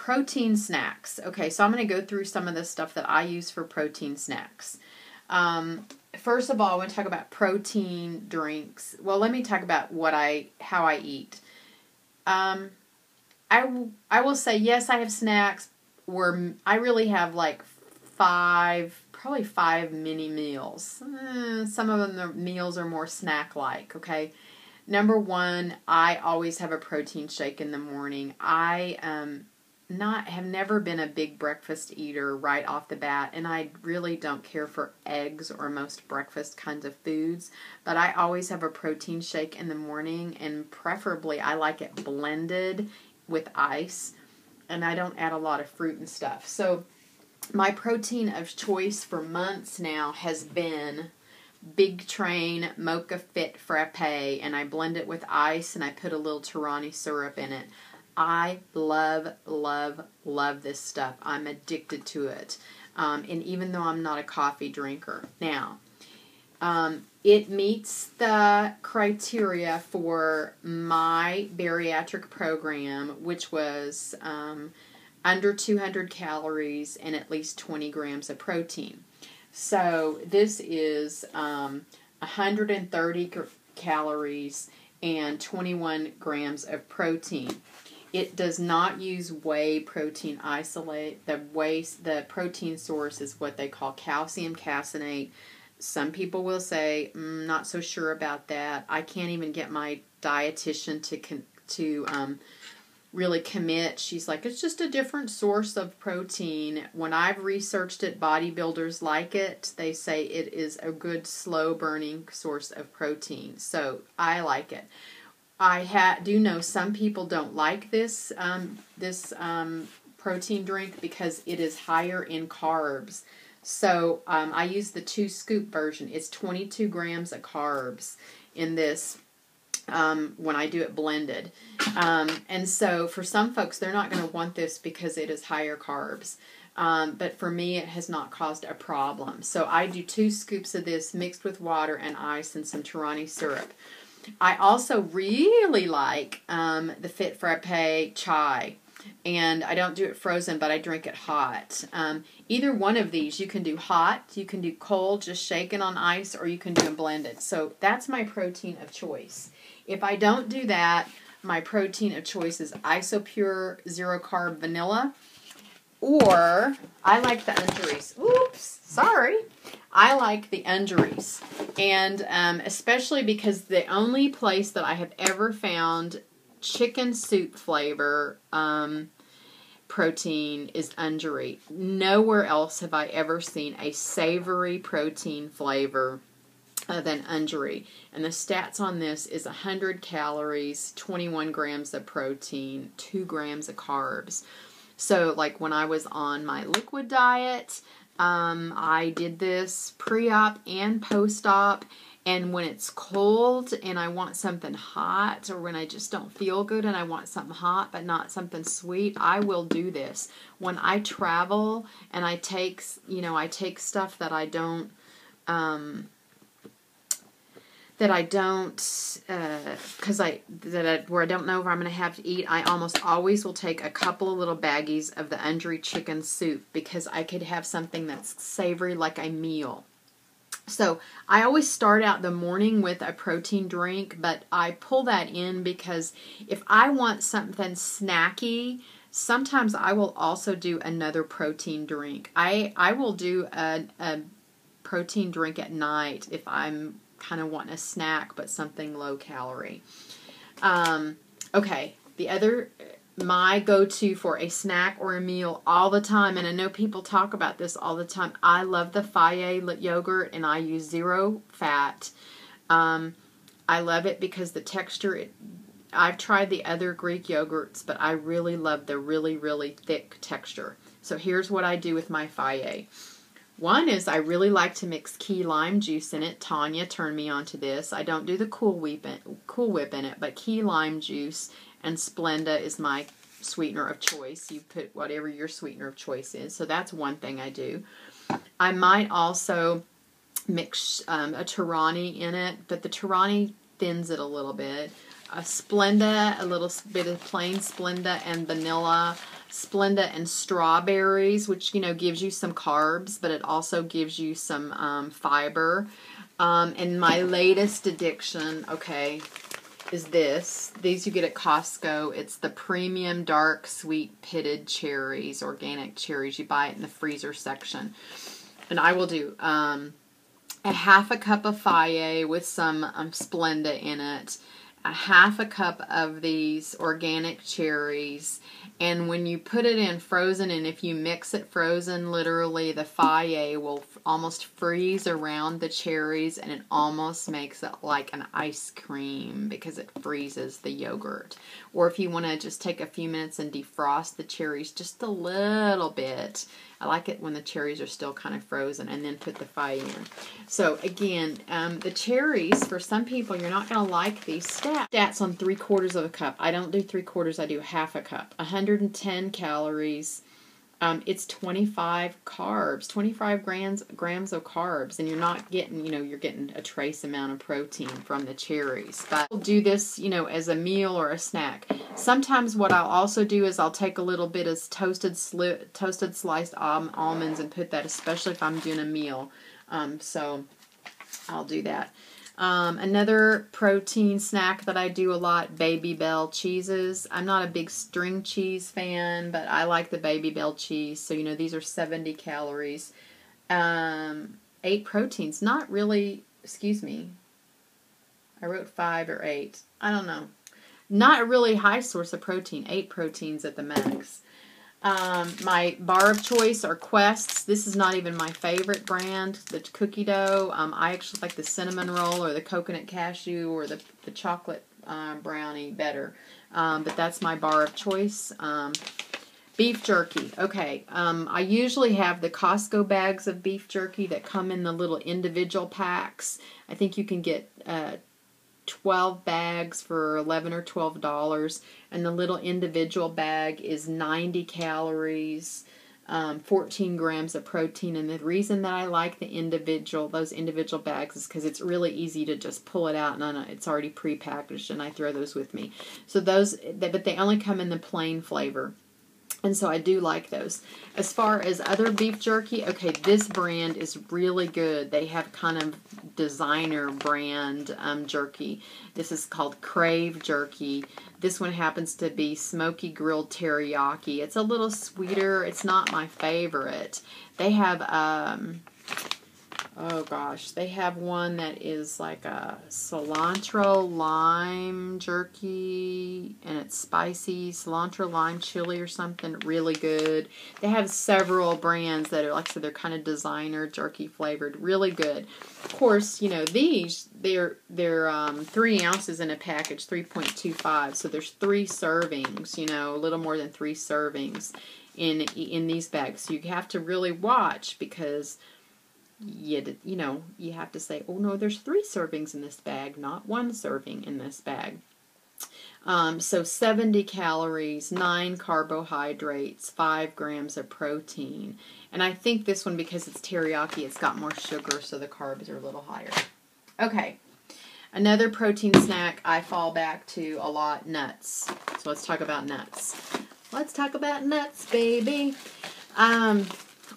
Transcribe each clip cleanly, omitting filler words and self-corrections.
protein snacks. Okay, so I'm going to go through some of the stuff that I use for protein snacks. First of all, I want to talk about protein drinks. Well, let me talk about how I eat. I will say, yes, I have snacks where I really have like probably five mini meals. Some of them, the meals are more snack-like, okay? Number one, I always have a protein shake in the morning. I have never been a big breakfast eater right off the bat, and I really don't care for eggs or most breakfast kinds of foods, but I always have a protein shake in the morning, and preferably I like it blended with ice, and I don't add a lot of fruit and stuff. So my protein of choice for months now has been Big Train Mocha Fit Frappe, and I blend it with ice, and I put a little Torani syrup in it. I love, love, love this stuff. I'm addicted to it. And even though I'm not a coffee drinker. Now, it meets the criteria for my bariatric program, which was under 200 calories and at least 20 grams of protein. So this is 130 calories and 21 grams of protein. It does not use whey protein isolate. The protein source is what they call calcium caseinate. Some people will say, not so sure about that. I can't even get my dietitian to really commit. She's like, it's just a different source of protein. When I've researched it, bodybuilders like it. They say it is a good slow burning source of protein. So I like it. I do know some people don't like this protein drink because it is higher in carbs. So I use the 2-scoop version. It's 22 grams of carbs in this when I do it blended. And so for some folks, they're not going to want this because it is higher carbs. But for me, it has not caused a problem. So I do 2 scoops of this mixed with water and ice and some Torani syrup. I also really like the Fit Frappe chai, and I don't do it frozen, but I drink it hot. Either one of these, you can do hot, you can do cold, just shaken on ice, or you can do them blended. So that's my protein of choice. If I don't do that, my protein of choice is Isopure Zero Carb Vanilla, or I like the Ungeries. Oops, sorry. I like the Ungeries, and especially because the only place that I have ever found chicken soup flavor protein is Ungery. Nowhere else have I ever seen a savory protein flavor than Ungery. And the stats on this is 100 calories, 21 grams of protein, 2 grams of carbs. So like when I was on my liquid diet, I did this pre-op and post-op, and when it's cold and I want something hot, or when I just don't feel good and I want something hot but not something sweet, I will do this. When I travel and I take stuff that I don't where I don't know if I'm going to have to eat, I almost always will take a couple of little baggies of the Ungery chicken soup because I could have something that's savory like a meal. So I always start out the morning with a protein drink, but I pull that in because if I want something snacky, sometimes I will also do another protein drink. I will do a protein drink at night if I'm kind of wanting a snack but something low calorie. Okay, my go-to for a snack or a meal all the time, and I know people talk about this all the time, I love the Fage yogurt, and I use 0 fat. I love it because the texture, I've tried the other Greek yogurts, but I really love the really, really thick texture. So here's what I do with my Fage. One is I really like to mix key lime juice in it. Tanya turned me on to this. I don't do the Cool Whip in it, but key lime juice and Splenda is my sweetener of choice. You put whatever your sweetener of choice is. So that's one thing I do. I might also mix a Torani in it, but the Torani thins it a little bit. A Splenda, a little bit of plain Splenda and vanilla Splenda and strawberries, which, you know, gives you some carbs, but it also gives you some fiber. And my latest addiction, okay, is this. These you get at Costco. It's the premium dark sweet pitted cherries, organic cherries. You buy it in the freezer section. And I will do a half a cup of Faye with some Splenda in it, a half a cup of these organic cherries, and when you put it in frozen, and if you mix it frozen, literally the Faye will almost freeze around the cherries, and it almost makes it like an ice cream because it freezes the yogurt. Or if you want to just take a few minutes and defrost the cherries just a little bit. I like it when the cherries are still kind of frozen, and then put the Faye in. So again, the cherries, for some people, you're not going to like these stats on 3/4 of a cup. I don't do 3/4, I do half a cup. 110 calories. It's 25 carbs, 25 grams of carbs, and you're not getting, you know, you're getting a trace amount of protein from the cherries. But I'll do this, you know, as a meal or a snack. Sometimes what I'll also do is I'll take a little bit of toasted sliced almonds and put that, especially if I'm doing a meal. So I'll do that. Another protein snack that I do a lot, Baby Bell cheeses. I'm not a big string cheese fan, but I like the Baby Bell cheese. So, you know, these are 70 calories. 8 proteins. Not really, excuse me. I wrote 5 or 8. I don't know. Not a really high source of protein. 8 proteins at the max. My bar of choice are Quests. This is not even my favorite brand, the cookie dough. I actually like the cinnamon roll or the coconut cashew or the chocolate brownie better. But that's my bar of choice. Beef jerky. Okay, I usually have the Costco bags of beef jerky that come in the little individual packs. I think you can get 12 bags for $11 or $12, and the little individual bag is 90 calories, 14 grams of protein. And the reason that I like those individual bags is because it's really easy to just pull it out, and it's already pre-packaged, and I throw those with me. So but they only come in the plain flavor. And so I do like those. As far as other beef jerky, okay, this brand is really good. They have kind of designer brand jerky. This is called Crave Jerky. This one happens to be smoky grilled teriyaki. It's a little sweeter. It's not my favorite. They have oh gosh, they have one that is like a cilantro lime jerky, and it's spicy, cilantro lime chili or something, really good. They have several brands that are, like I said, they're kind of designer jerky flavored, really good. Of course, you know, these, they're 3 ounces in a package, 3.25, so there's 3 servings, you know, a little more than 3 servings in these bags. So you have to really watch, because you know, you have to say, oh no, there's 3 servings in this bag, not 1 serving in this bag. So 70 calories, 9 carbohydrates, 5 grams of protein. And I think this one, because it's teriyaki, it's got more sugar, so the carbs are a little higher. Okay, another protein snack I fall back to a lot, nuts. So let's talk about nuts. Let's talk about nuts, baby.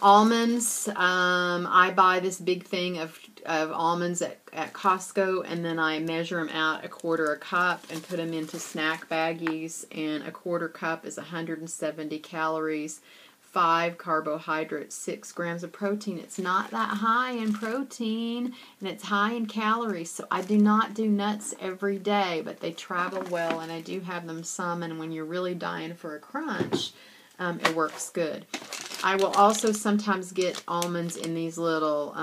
Almonds. I buy this big thing of almonds at Costco, and then I measure them out 1/4 cup and put them into snack baggies, and 1/4 cup is 170 calories, 5 carbohydrates, 6 grams of protein. It's not that high in protein, and it's high in calories, so I do not do nuts every day, but they travel well, and I do have them some, and when you're really dying for a crunch, it works good. I will also sometimes get almonds in these little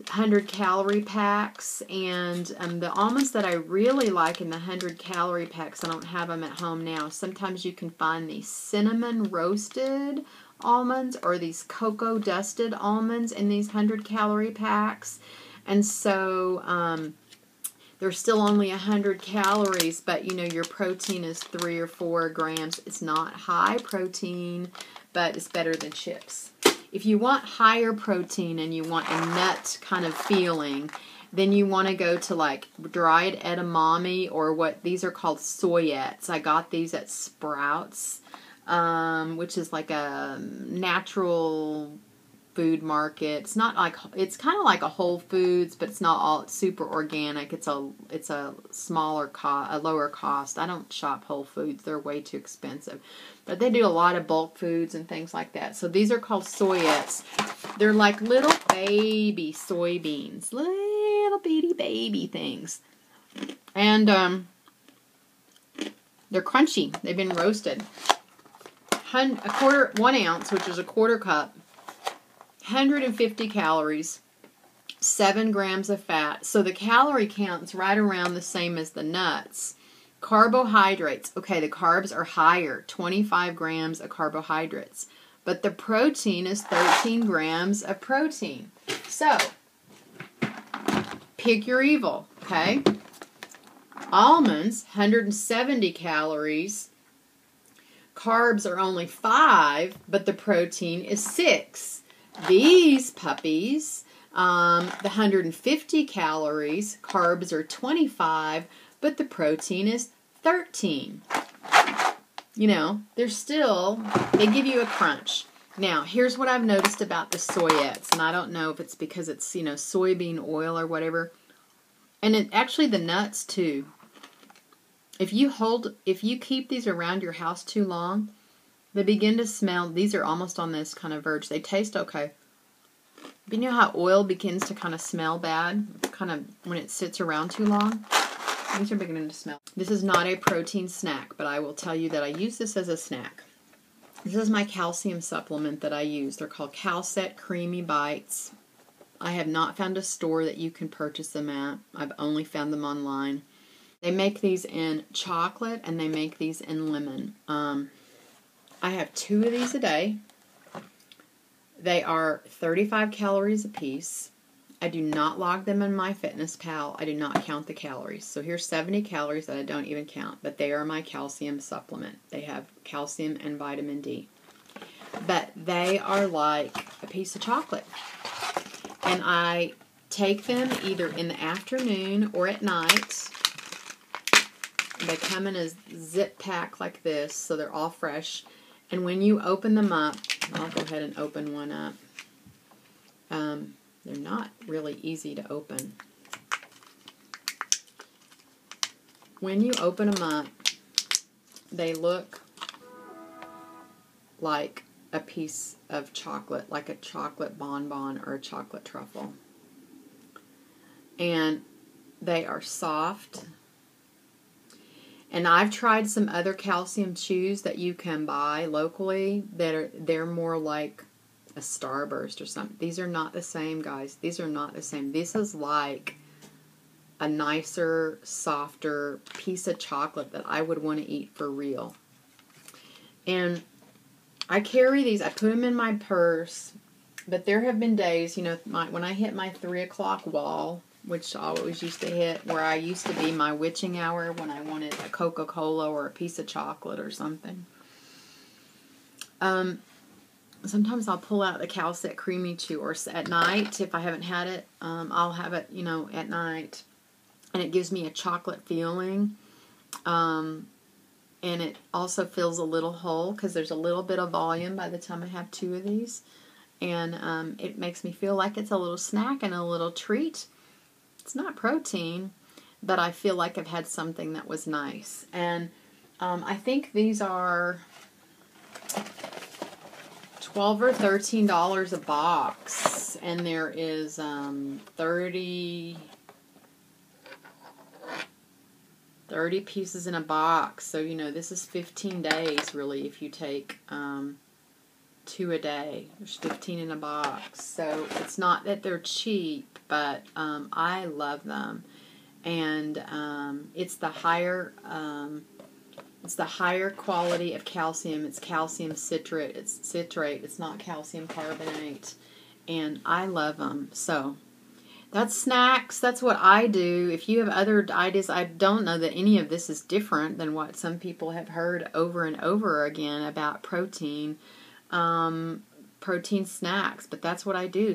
100-calorie packs, and the almonds that I really like in the 100-calorie packs, I don't have them at home now. Sometimes you can find these cinnamon roasted almonds or these cocoa dusted almonds in these 100-calorie packs, and so they're still only 100 calories, but you know, your protein is 3 or 4 grams. It's not high protein, but it's better than chips. If you want higher protein and you want a nut kind of feeling, then you want to go to like dried edamame, or what these are called soyettes. I got these at Sprouts. which is like a natural food market. It's not like, it's kind of like a Whole Foods, but it's not all super organic. It's a smaller cost, a lower cost. I don't shop Whole Foods. They're way too expensive. But they do a lot of bulk foods and things like that. So these are called soyettes. They're like little baby soybeans. Little bitty baby things. And they're crunchy. They've been roasted. 1 ounce, which is a quarter cup. 150 calories, 7 grams of fat. So the calorie count's right around the same as the nuts. Carbohydrates. Okay, the carbs are higher, 25 grams of carbohydrates. But the protein is 13 grams of protein. So, pick your evil, okay? Almonds, 170 calories. Carbs are only 5, but the protein is 6. These puppies, the 150 calories, carbs are 25, but the protein is 13. You know, they give you a crunch. Now, here's what I've noticed about the soyettes, and I don't know if it's because it's, soybean oil or whatever. And actually the nuts too. If you keep these around your house too long, they begin to smell. These are almost on this kind of verge. They taste okay. But you know how oil begins to kind of smell bad? Kind of when it sits around too long? These are beginning to smell. This is not a protein snack, but I will tell you that I use this as a snack. This is my calcium supplement that I use. They're called Calcet Creamy Bites. I have not found a store that you can purchase them at. I've only found them online. They make these in chocolate and they make these in lemon. I have 2 of these a day. They are 35 calories a piece. I do not log them in MyFitnessPal. I do not count the calories. So here's 70 calories that I don't even count. But they are my calcium supplement. They have calcium and vitamin D. But they are like a piece of chocolate. And I take them either in the afternoon or at night. They come in a zip pack like this, so they're all fresh. And when you open them up, I'll go ahead and open one up. They're not really easy to open. When you open them up, they look like a piece of chocolate, like a chocolate bonbon or a chocolate truffle. And they are soft. And I've tried some other calcium chews that you can buy locally they're more like a Starburst or something. These are not the same, guys. These are not the same. This is like a nicer, softer piece of chocolate that I would want to eat for real. And I carry these. I put them in my purse. But there have been days, when I hit my 3 o'clock wall, which I always used to hit, where I used to be my witching hour when I wanted a Coca-Cola or a piece of chocolate or something. Sometimes I'll pull out the Calcet Creamy Chew, or at night, if I haven't had it, I'll have it, at night. And it gives me a chocolate feeling. And it also fills a little hole, because there's a little bit of volume by the time I have 2 of these. And it makes me feel like it's a little snack and a little treat. It's not protein, but I feel like I've had something that was nice. And I think these are $12 or $13 a box, and there is 30 pieces in a box. So this is 15 days really if you take 2 a day. There's 15 in a box. So it's not that they're cheap, but I love them. And it's the higher quality of calcium. It's calcium citrate. It's not calcium carbonate. And I love them. So that's snacks. That's what I do. If you have other ideas, I don't know that any of this is different than what some people have heard over and over again about protein snacks, but that's what I do.